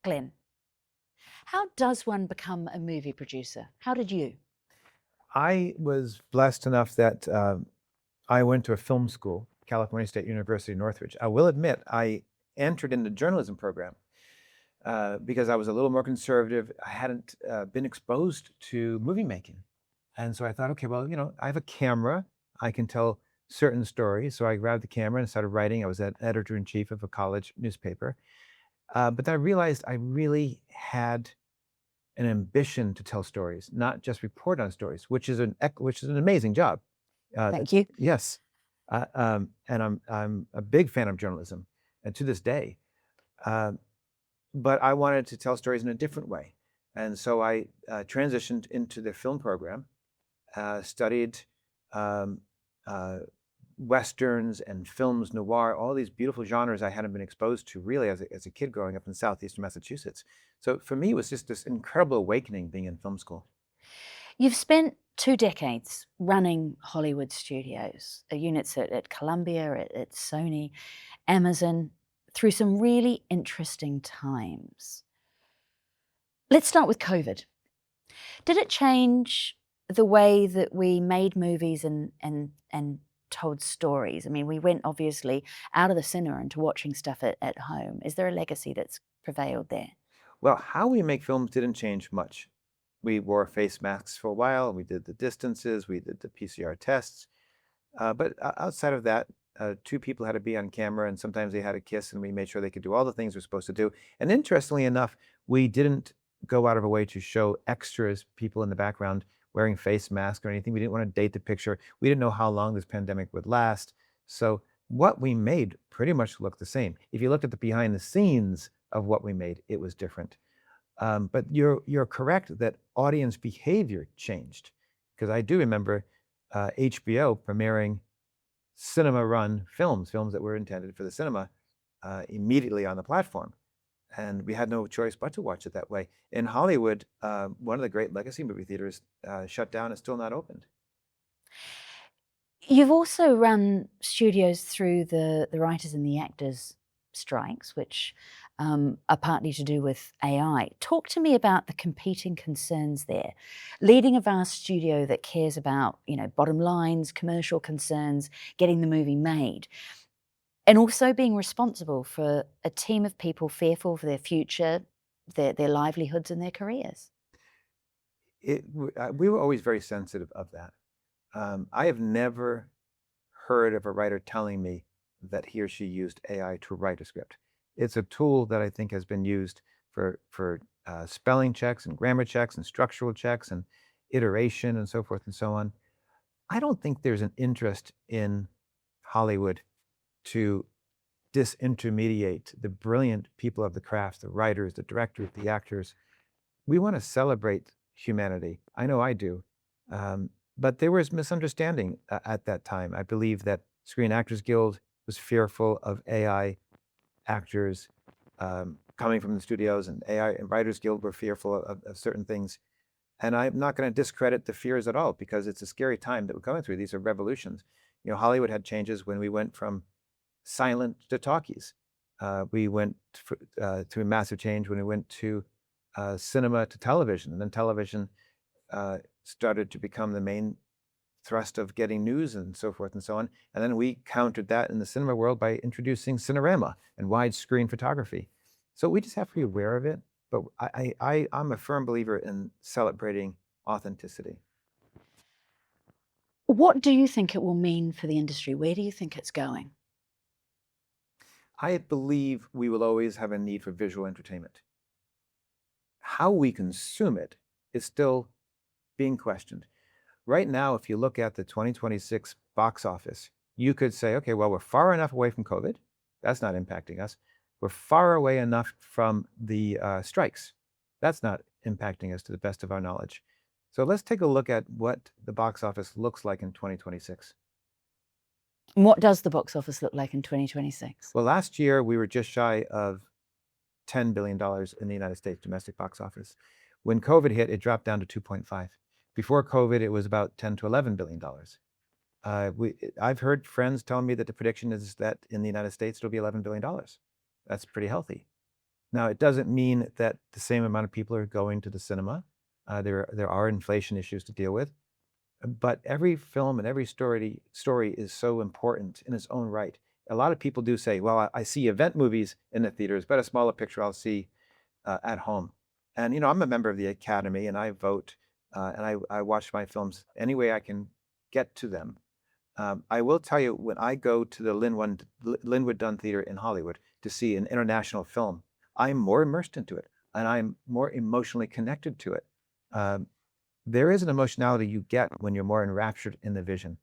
Glenn, how does one become a movie producer? How did you? I was blessed enough that I went to a film school, California State University, Northridge. I will admit, I entered in the journalism program because I was a little more conservative. I hadn't been exposed to movie making. And so I thought, okay, well, I have a camera. I can tell certain stories. So I grabbed the camera and started writing. I was an editor-in-chief of a college newspaper. But then I realized I really had an ambition to tell stories, not just report on stories, which is an amazing job. Thank you. Yes, and I'm a big fan of journalism, and to this day. Uh, but I wanted to tell stories in a different way, and so I transitioned into the film program, studied um, uh, westerns and films noir, all these beautiful genres I hadn't been exposed to really as a kid growing up in southeastern Massachusetts. So for me, it was just this incredible awakening being in film school. You've spent 2 decades running Hollywood studios, units at Columbia, at Sony, Amazon, through some really interesting times. Let's start with COVID. Did it change the way that we made movies and told stories? I mean, we went obviously out of the cinema into watching stuff at home. Is there a legacy that's prevailed there? Well, how we make films didn't change much. We wore face masks for a while. We did the distances. We did the PCR tests. But outside of that, two people had to be on camera, and sometimes they had to kiss, and we made sure they could do all the things we're supposed to do. And interestingly enough, we didn't go out of our way to show extras, people in the background wearing face masks or anything. We didn't want to date the picture. We didn't know how long this pandemic would last. So what we made pretty much looked the same. If you looked at the behind the scenes of what we made, it was different. But you're correct that audience behavior changed, because I do remember HBO premiering cinema run films that were intended for the cinema immediately on the platform. And we had no choice but to watch it that way. In Hollywood, one of the great legacy movie theaters shut down and still not opened. You've also run studios through the writers and the actors strikes, which are partly to do with AI. Talk to me about the competing concerns there. Leading a vast studio that cares about, bottom lines, commercial concerns, getting the movie made, and also being responsible for a team of people fearful for their future, their livelihoods and their careers. We were always very sensitive of that. I have never heard of a writer telling me that he or she used AI to write a script. It's a tool that I think has been used for spelling checks and grammar checks and structural checks and iteration and so forth and so on. I don't think there's an interest in Hollywood to disintermediate the brilliant people of the craft, the writers, the directors, the actors. We want to celebrate humanity. I know I do. But there was misunderstanding at that time. I believe that Screen Actors Guild was fearful of AI actors coming from the studios, and AI and Writers Guild were fearful of certain things. And I'm not going to discredit the fears at all, because it's a scary time that we're going through. These are revolutions. Hollywood had changes when we went from silent to talkies. We went through a massive change when we went to cinema to television, and then television started to become the main thrust of getting news and so forth and so on. And then we countered that in the cinema world by introducing Cinerama and widescreen photography. So we just have to be aware of it. But I'm a firm believer in celebrating authenticity. What do you think it will mean for the industry? Where do you think it's going? I believe we will always have a need for visual entertainment. How we consume it is still being questioned. Right now, if you look at the 2026 box office, you could say, okay, well, we're far enough away from COVID. That's not impacting us. We're far away enough from the strikes. That's not impacting us to the best of our knowledge. So let's take a look at what the box office looks like in 2026. And what does the box office look like in 2026? Well, last year we were just shy of $10 billion in the United States domestic box office. When COVID hit, it dropped down to 2.5. Before COVID, it was about 10 to $11 billion. I've heard friends telling me that the prediction is that in the United States, it'll be $11 billion. That's pretty healthy. Now, it doesn't mean that the same amount of people are going to the cinema. There are inflation issues to deal with, but every film and every story is so important in its own right. A lot of people do say, "Well, I see event movies in the theaters, but a smaller picture I'll see at home." And I'm a member of the Academy, and I vote, and I watch my films any way I can get to them. I will tell you, when I go to the Linwood Dunn Theater in Hollywood to see an international film, I'm more immersed into it, and I'm more emotionally connected to it. Um, there is an emotionality you get when you're more enraptured in the vision.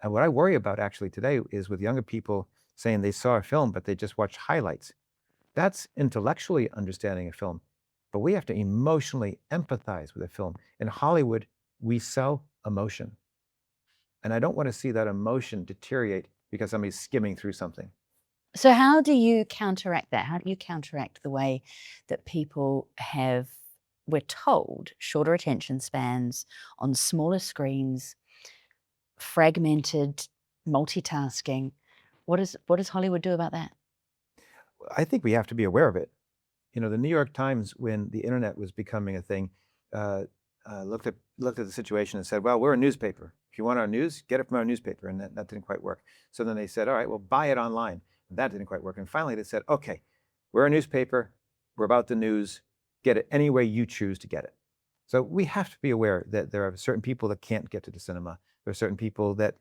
And what I worry about actually today is with younger people saying they saw a film, but they just watched highlights. That's intellectually understanding a film, but we have to emotionally empathize with a film. In Hollywood, we sell emotion. And I don't want to see that emotion deteriorate because somebody's skimming through something. So how do you counteract that? How do you counteract the way that people have, we're told, shorter attention spans on smaller screens, fragmented multitasking? What does Hollywood do about that? I think we have to be aware of it. The New York Times, when the internet was becoming a thing, uh, looked at the situation and said, "Well, we're a newspaper. If you want our news, get it from our newspaper." And that didn't quite work. So then they said, "All right, well, buy it online." And that didn't quite work. And finally, they said, "Okay, we're a newspaper. We're about the news. Get it any way you choose to get it." So we have to be aware that there are certain people that can't get to the cinema. There are certain people that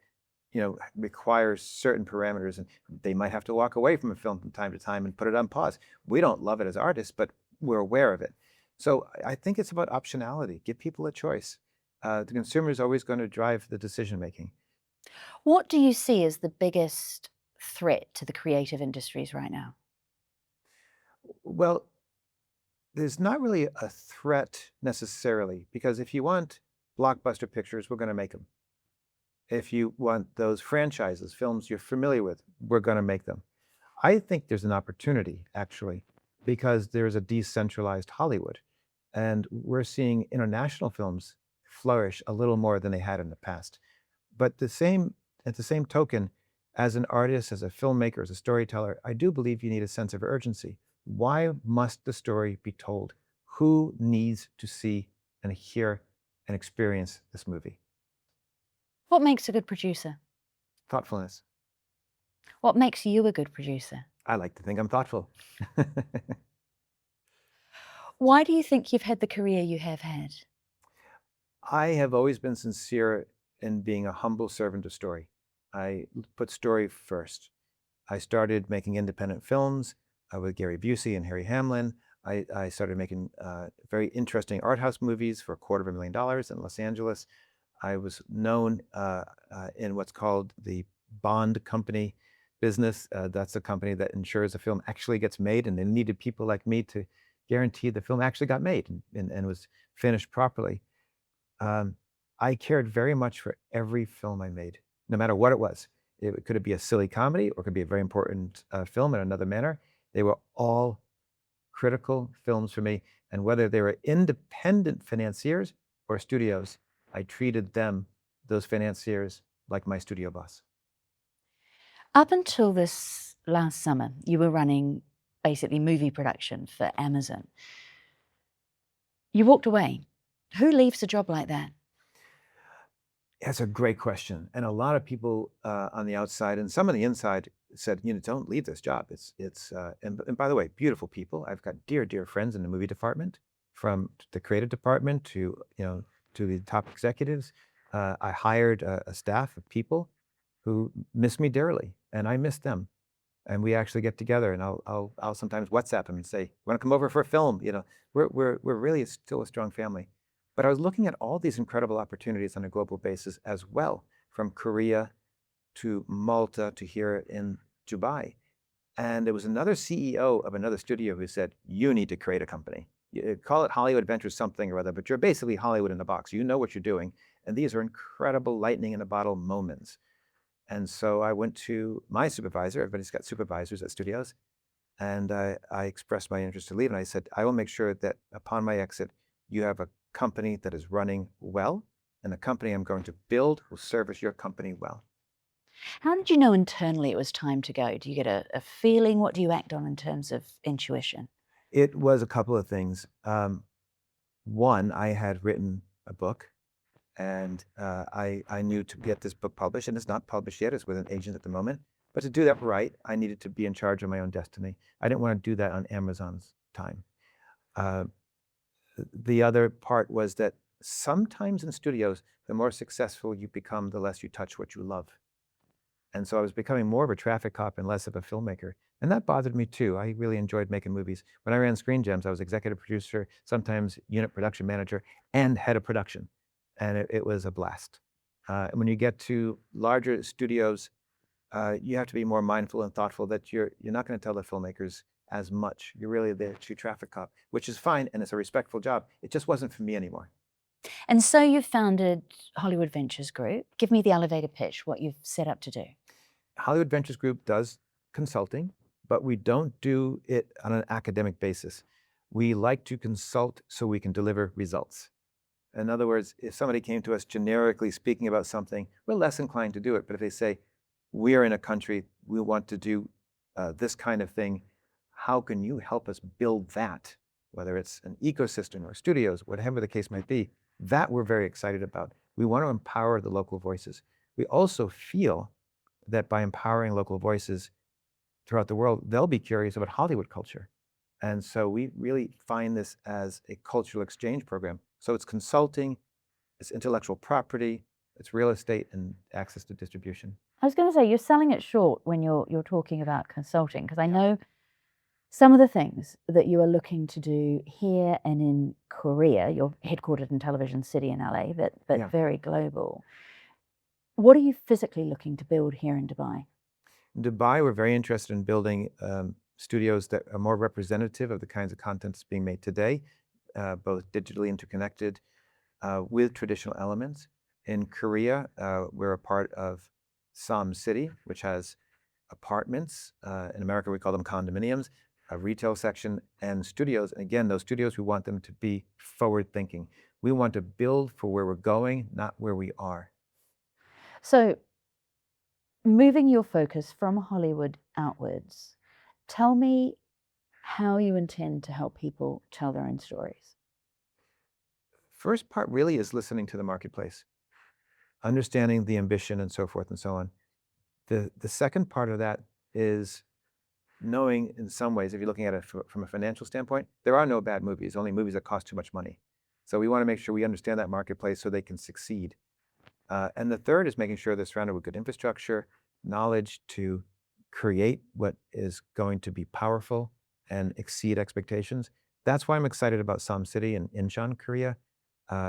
requires certain parameters, and they might have to walk away from a film from time to time and put it on pause. We don't love it as artists, but we're aware of it. So I think it's about optionality. Give people a choice. The consumer is always going to drive the decision making. What do you see as the biggest threat to the creative industries right now? Well, there's not really a threat necessarily, because if you want blockbuster pictures, we're going to make them. If you want those franchises, films you're familiar with, we're going to make them. I think there's an opportunity, actually, because there's a decentralized Hollywood, and we're seeing international films flourish a little more than they had in the past. But at the same token, as an artist, as a filmmaker, as a storyteller, I do believe you need a sense of urgency. Why must the story be told? Who needs to see and hear and experience this movie? What makes a good producer? Thoughtfulness. What makes you a good producer? I like to think I'm thoughtful. Why do you think you've had the career you have had? I have always been sincere in being a humble servant of story. I put story first. I started making independent films with Gary Busey and Harry Hamlin. I started making very interesting art house movies for $250,000 in Los Angeles. I was known in what's called the bond company business. That's a company that ensures a film actually gets made, and they needed people like me to guarantee the film actually got made and was finished properly. Um, I cared very much for every film I made, no matter what it was. It could be a silly comedy or it could be a very important film in another manner. They were all critical films for me. And whether they were independent financiers or studios, I treated them, those financiers, like my studio boss. Up until this last summer, you were running basically movie production for Amazon. You walked away. Who leaves a job like that? That's a great question. And a lot of people on the outside and some on the inside said, don't leave this job. And by the way, beautiful people. I've got dear, dear friends in the movie department, from the creative department to the top executives. I hired a staff of people who miss me dearly, and I miss them. And we actually get together, and I'll sometimes WhatsApp them and say, "Want to come over for a film?" We're really still a strong family. But I was looking at all these incredible opportunities on a global basis as well, from Korea to Malta to here in Dubai. And there was another CEO of another studio who said, "You need to create a company. Call it Hollywood Ventures something or other, but you're basically Hollywood in a box. You know what you're doing, and these are incredible lightning in a bottle moments." And so I went to my supervisor. Everybody's got supervisors at studios. And I expressed my interest to leave. And I said, "I will make sure that upon my exit, you have a company that is running well. And the company I'm going to build will service your company well." How did you know internally it was time to go? Do you get a feeling? What do you act on in terms of intuition? It was a couple of things. One, I had written a book, and I knew to get this book published, and it's not published yet. It's with an agent at the moment. But to do that right, I needed to be in charge of my own destiny. I didn't want to do that on Amazon's time. Uh, the other part was that sometimes in studios, the more successful you become, the less you touch what you love. And so I was becoming more of a traffic cop and less of a filmmaker. And that bothered me too. I really enjoyed making movies. When I ran Screen Gems, I was executive producer, sometimes unit production manager, and head of production. And it was a blast. And when you get to larger studios, you have to be more mindful and thoughtful that you're not going to tell the filmmakers as much. You're really the true traffic cop, which is fine, and it's a respectful job. It just wasn't for me anymore. And so you founded Hollywood Ventures Group. Give me the elevator pitch, what you've set up to do. Hollywood Ventures Group does consulting, but we don't do it on an academic basis. We like to consult so we can deliver results. In other words, if somebody came to us generically speaking about something, we're less inclined to do it. But if they say, we are in a country, we want to do this kind of thing, how can you help us build that? Whether it's an ecosystem or studios, whatever the case might be, that we're very excited about. We want to empower the local voices. We also feel that by empowering local voices throughout the world, they'll be curious about Hollywood culture. And so we really find this as a cultural exchange program. So it's consulting, it's intellectual property, it's real estate, and access to distribution. I was going to say, you're selling it short when you're talking about consulting, because I know some of the things that you are looking to do here and in Korea. You're headquartered in Television City in LA, but Yeah. very global. What are you physically looking to build here in Dubai? In Dubai, we're very interested in building studios that are more representative of the kinds of content that's being made today, both digitally interconnected with traditional elements. In Korea, we're a part of Som City, which has apartments. In America, we call them condominiums, a retail section, and studios. And again, those studios, we want them to be forward thinking. We want to build for where we're going, not where we are. So, moving your focus from Hollywood outwards, tell me how you intend to help people tell their own stories. First part really is listening to the marketplace, understanding the ambition and so forth and so on. The second part of that is knowing in some ways, if you're looking at it from a financial standpoint, there are no bad movies, only movies that cost too much money. So we want to make sure we understand that marketplace so they can succeed. And the third is making sure they're surrounded with good infrastructure, knowledge to create what is going to be powerful and exceed expectations. That's why I'm excited about Som City in Incheon, Korea.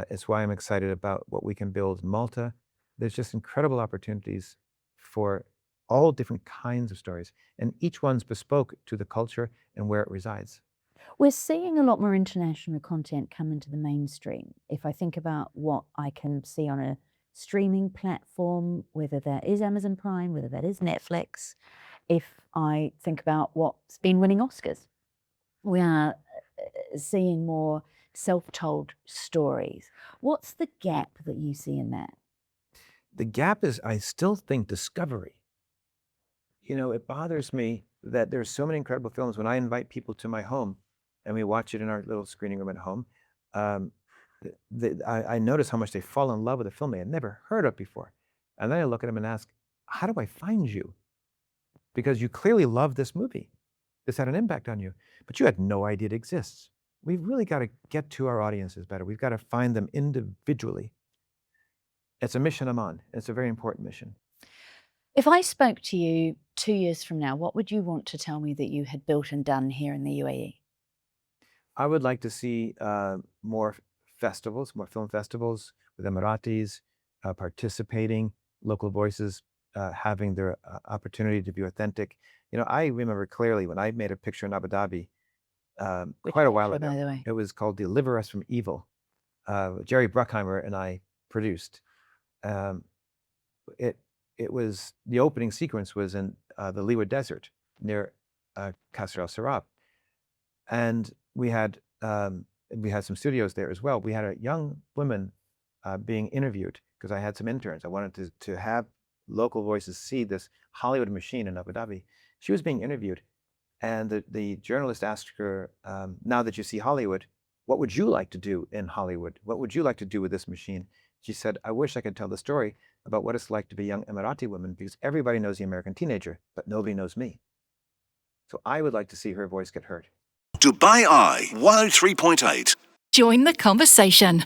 It's why I'm excited about what we can build in Malta. There's just incredible opportunities for all different kinds of stories, and each one's bespoke to the culture and where it resides. We're seeing a lot more international content come into the mainstream. If I think about what I can see on a streaming platform, whether that is Amazon Prime, whether that is Netflix, if I think about what's been winning Oscars, we are seeing more self-told stories. What's the gap that you see in that? The gap is, I still think, discovery. You know, it bothers me that there's so many incredible films. When I invite people to my home and we watch it in our little screening room at home, um, I notice how much they fall in love with a film they had never heard of before. And then I look at them and ask, how do I find you? Because you clearly love this movie. This had an impact on you, but you had no idea it exists. We've really got to get to our audiences better. We've got to find them individually. It's a mission I'm on. It's a very important mission. If I spoke to you 2 years from now, what would you want to tell me that you had built and done here in the UAE? I would like to see more festivals, more film festivals with Emiratis participating, local voices having their opportunity to be authentic. You know, I remember clearly when I made a picture in Abu Dhabi Which quite a while picture, ago. by the way? It was called Deliver Us from Evil. Jerry Bruckheimer and I produced. Um, it it was the opening sequence was in the Liwa Desert near Qasr al Sarab, and we had some studios there as well. We had a young woman being interviewed because I had some interns. I wanted to have local voices see this Hollywood machine in Abu Dhabi. She was being interviewed, And the journalist asked her, now that you see Hollywood, what would you like to do in Hollywood? What would you like to do with this machine? She said, I wish I could tell the story about what it's like to be a young Emirati woman, because everybody knows the American teenager, but nobody knows me. So I would like to see her voice get heard. Dubai Eye 103.8. Join the conversation.